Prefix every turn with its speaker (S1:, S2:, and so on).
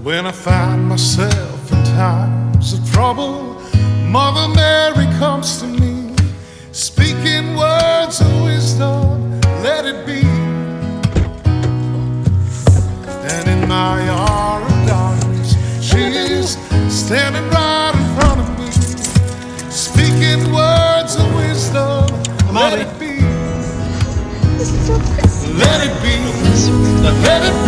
S1: When I find myself in times of trouble, Mother Mary comes to me, speaking words of wisdom, let it be. And in my hour of darkness, she is standing right in front of me, speaking words of wisdom, let it be. Let it be, let it be.